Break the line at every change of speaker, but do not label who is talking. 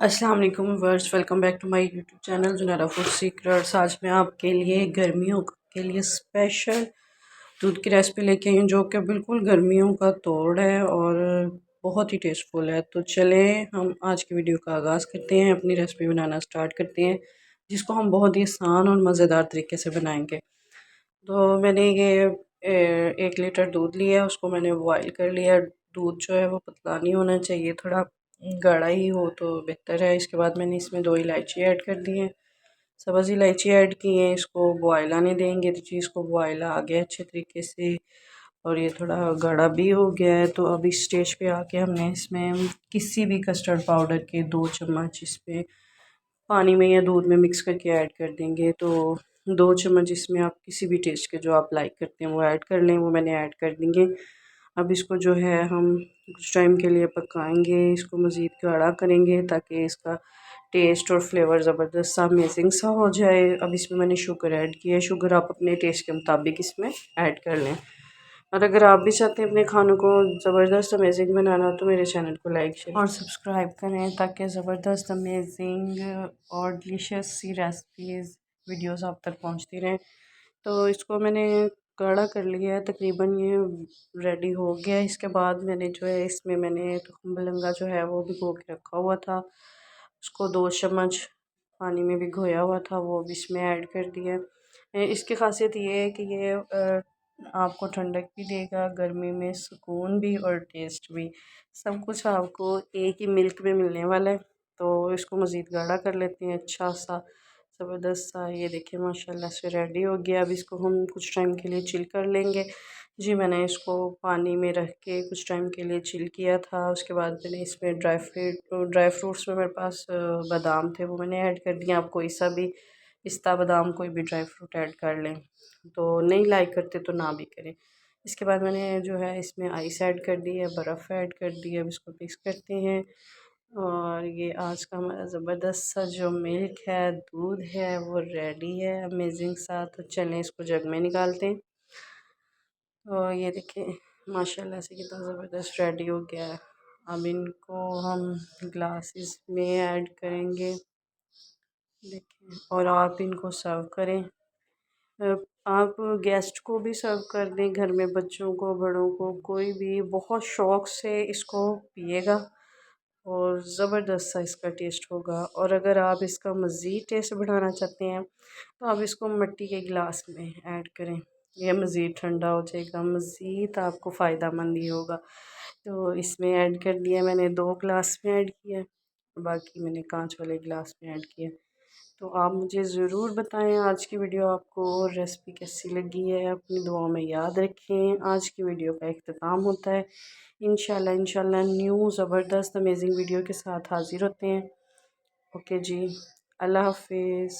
अस्सलाम वालेकुम वर्स welcome back to my YouTube channel Junaira food secrets. आज मैं आपके लिए गर्मियों के लिए स्पेशल दूध की रेसिपी लेके आई हूँ जो कि बिल्कुल गर्मियों का तोड़ है और बहुत ही टेस्टफुल है। तो चलें हम आज की वीडियो का आगाज़ करते हैं, अपनी रेसिपी बनाना स्टार्ट करते हैं जिसको हम बहुत ही आसान और मज़ेदार तरीके से बनाएंगे। तो मैंने ये 1 लीटर दूध लिया, उसको मैंने बॉयल कर लिया। दूध जो है वो पतला नहीं होना चाहिए, थोड़ा गाढ़ा ही हो तो बेहतर है। इसके बाद मैंने इसमें 2 इलायची ऐड कर दी हैं, सब्ज़ इलायची ऐड की है। इसको बॉयल आने देंगे। तो चीज़ को बॉयल आ गया अच्छे तरीके से और ये थोड़ा गाढ़ा भी हो गया है। तो अब इस स्टेज पे आके हमने इसमें किसी भी कस्टर्ड पाउडर के 2 चम्मच इसमें पानी में या दूध में मिक्स करके ऐड कर देंगे। तो 2 चम्मच इसमें आप किसी भी टेस्ट के जो आप लाइक करते हैं वो ऐड कर लें, वो मैंने ऐड कर देंगे। अब इसको जो है हम कुछ टाइम के लिए पकाएंगे, इसको मज़ीद गाढ़ा करेंगे ताकि इसका टेस्ट और फ्लेवर ज़बरदस्त सा अमेजिंग सा हो जाए। अब इसमें मैंने शुगर ऐड किया है, शुगर आप अपने टेस्ट के मुताबिक इसमें ऐड कर लें। और अगर आप भी चाहते हैं अपने खानों को ज़बरदस्त अमेजिंग बनाना तो मेरे चैनल को लाइक शेयर और सब्सक्राइब करें ताकि ज़बरदस्त अमेजिंग और डिलीशियस सी रेसिपीज़ वीडियोस आप तक पहुंचती रहें। तो इसको मैंने गाढ़ा कर लिया है, तकरीबन ये रेडी हो गया है। इसके बाद मैंने जो है इसमें मैंने मलंगा जो है वो भिगो के रखा हुआ था, उसको 2 चम्मच पानी में भिगोया हुआ था वो भी इसमें ऐड कर दिया। इसकी खासियत ये है कि ये आपको ठंडक भी देगा, गर्मी में सुकून भी और टेस्ट भी, सब कुछ आपको एक ही मिल्क में मिलने वाला है। तो इसको मज़ीद गाढ़ा कर लेते हैं अच्छा सा ज़बरदस्त सा। ये देखिए माशाल्लाह से रेडी हो गया। अब इसको हम कुछ टाइम के लिए चिल कर लेंगे। जी मैंने इसको पानी में रख के कुछ टाइम के लिए चिल किया था। उसके बाद मैंने इसमें ड्राई फ्रूट्स में मेरे पास बादाम थे, वो मैंने ऐड कर दिया। आप कोई सा भी पिस्ता बादाम कोई भी ड्राई फ्रूट ऐड कर लें, तो नहीं लाइक करते तो ना भी करें। इसके बाद मैंने जो है इसमें आइस ऐड कर दी है, बर्फ़ ऐड कर दी है। अब इसको मिक्स करते हैं और ये आज का हमारा ज़बरदस्त सा जो मिल्क है, दूध है, वो रेडी है अमेजिंग सा। तो चलें इसको जग में निकालते हैं। तो ये देखिए माशाल्लाह से कितना ज़बरदस्त रेडी हो गया है। अब इनको हम ग्लासेस में ऐड करेंगे, देखिए, और आप इनको सर्व करें। अ, आप गेस्ट को भी सर्व कर दें, घर में बच्चों को, बड़ों को, कोई भी बहुत शौक़ से इसको पिएगा और ज़बरदस्त सा इसका टेस्ट होगा। और अगर आप इसका मज़ीद टेस्ट बढ़ाना चाहते हैं तो आप इसको मिट्टी के गिलास में ऐड करें, यह मज़ीद ठंडा हो जाएगा, मज़ीद आपको फ़ायदा मंद ही होगा। तो इसमें ऐड कर दिया मैंने, 2 ग्लास में ऐड किया, बाकी मैंने कांच वाले गिलास में ऐड किया। तो आप मुझे ज़रूर बताएं आज की वीडियो आपको रेसिपी कैसी लगी है, अपनी दुआओं में याद रखें। आज की वीडियो का इख्तिताम होता है। इंशाल्लाह न्यू ज़बरदस्त अमेजिंग वीडियो के साथ हाज़िर होते हैं। ओके जी, अल्लाह हाफिज़।